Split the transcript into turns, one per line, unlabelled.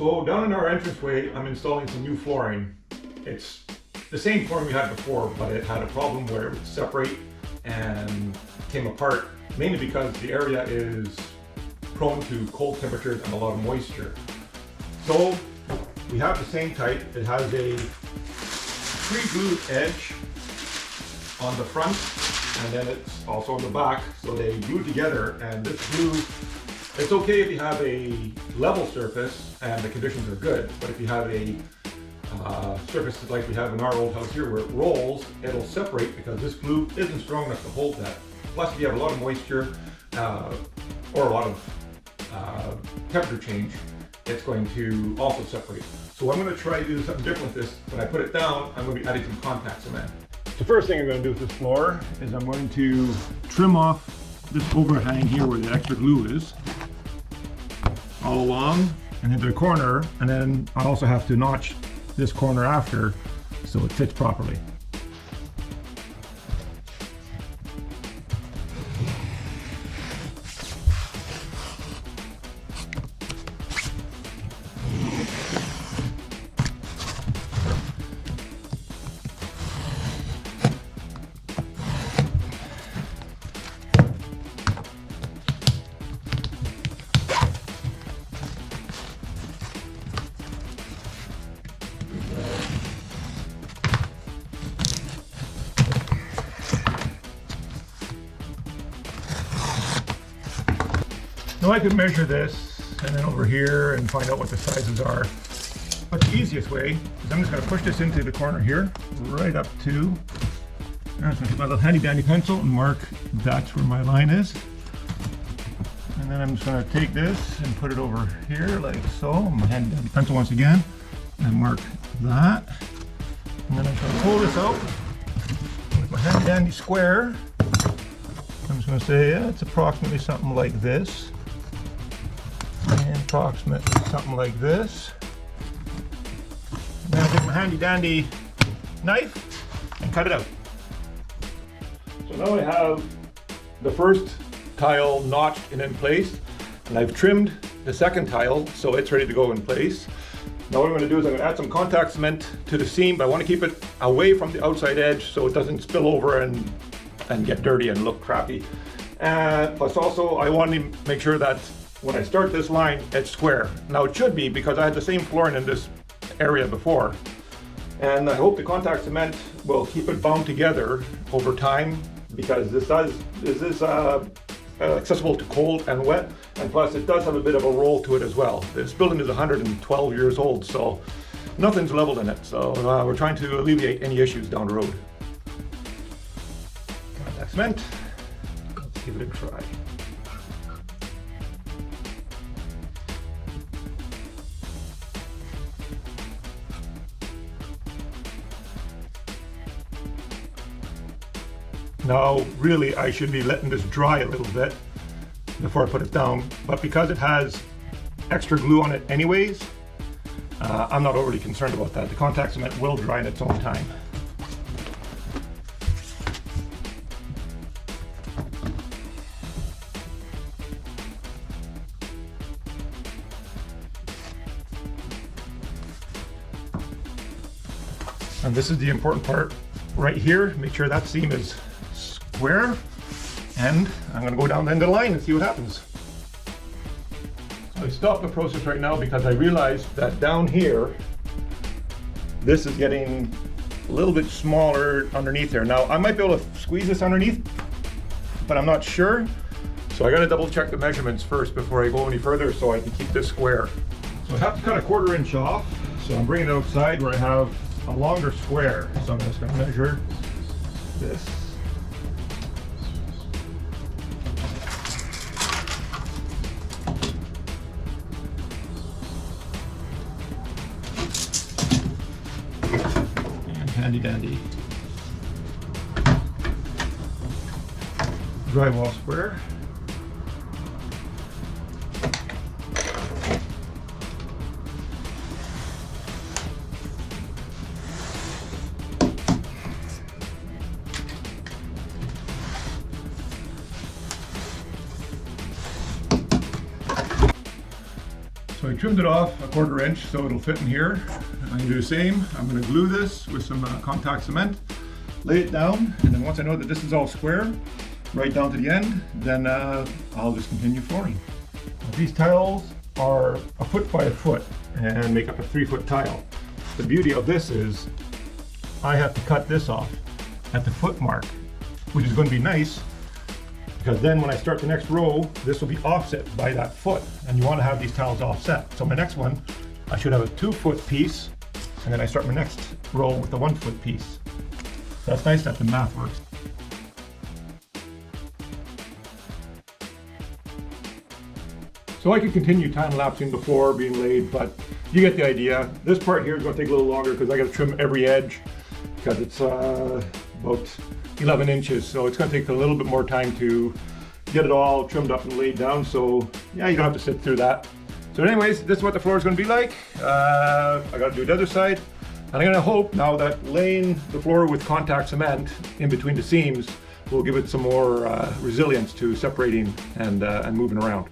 So down in our entranceway, I'm installing some new flooring. It's the same flooring we had before, but it had a problem where it would separate and came apart, mainly because the area is prone to cold temperatures and a lot of moisture. So we have the same type. It has a pre-glued edge on the front, and then it's also on the back, so they glue together. And this glue, it's okay if you have a level surface and the conditions are good, but if you have a surface like we have in our old house here where it rolls, it'll separate because this glue isn't strong enough to hold that. Plus, if you have a lot of moisture or a lot of temperature change, it's going to also separate. So I'm going to try to do something different with this. When I put it down, I'm going to be adding some contact cement. The first thing I'm going to do with this floor is I'm going to trim off this overhang here where the extra glue is, all along and into the corner, and then I also have to notch this corner after so it fits properly. Now I could measure this and then over here and find out what the sizes are. But the easiest way is I'm just going to push this into the corner here, right up to, I'm just going to take my little handy dandy pencil and mark that's where my line is. And then I'm just going to take this and put it over here like so, my handy dandy pencil once again, and mark that. And then I'm going to pull this out with my handy dandy square. I'm just going to say, yeah, it's approximately something like this. And approximately something like this. And then I'll take my handy dandy knife and cut it out. So now I have the first tile notched and in place, and I've trimmed the second tile so it's ready to go in place. Now what I'm going to do is I'm going to add some contact cement to the seam, but I want to keep it away from the outside edge so it doesn't spill over and get dirty and look crappy. Plus also I want to make sure that when I start this line, it's square. Now it should be, because I had the same flooring in this area before. And I hope the contact cement will keep it bound together over time, because this is accessible to cold and wet, and plus it does have a bit of a roll to it as well. This building is 112 years old, so nothing's leveled in it. So we're trying to alleviate any issues down the road. Contact cement, let's give it a try. Now, really, I should be letting this dry a little bit before I put it down, but because it has extra glue on it anyways, I'm not overly concerned about that. The contact cement will dry in its own time. And this is the important part right here. Make sure that seam is square, and I'm going to go down the end of the line and see what happens. So I stopped the process right now because I realized that down here this is getting a little bit smaller underneath there. Now I might be able to squeeze this underneath, but I'm not sure, so I got to double check the measurements first before I go any further so I can keep this square. So I have to cut 1/4 inch off, so I'm bringing it outside where I have a longer square. So I'm just going to measure this. And handy dandy drywall square. So I trimmed it off a 1/4 inch so it'll fit in here. I'm gonna do the same. I'm gonna glue this with some contact cement, lay it down, and then once I know that this is all square, right down to the end, then I'll just continue flooring. These tiles are 1 foot by 1 foot and make up a 3-foot tile. The beauty of this is I have to cut this off at the foot mark, which is going to be nice because then when I start the next row, this will be offset by that foot, and you want to have these tiles offset. So my next one, I should have a 2-foot piece, and then I start my next row with a 1-foot piece. That's nice that the math works. So I could continue time-lapsing the floor being laid, but you get the idea. This part here is going to take a little longer because I got to trim every edge because it's about 11 inches. So it's going to take a little bit more time to get it all trimmed up and laid down. So yeah, you don't have to sit through that. So anyways, this is what the floor is going to be like. I got to do the other side. And I'm going to hope now that laying the floor with contact cement in between the seams will give it some more resilience to separating and moving around.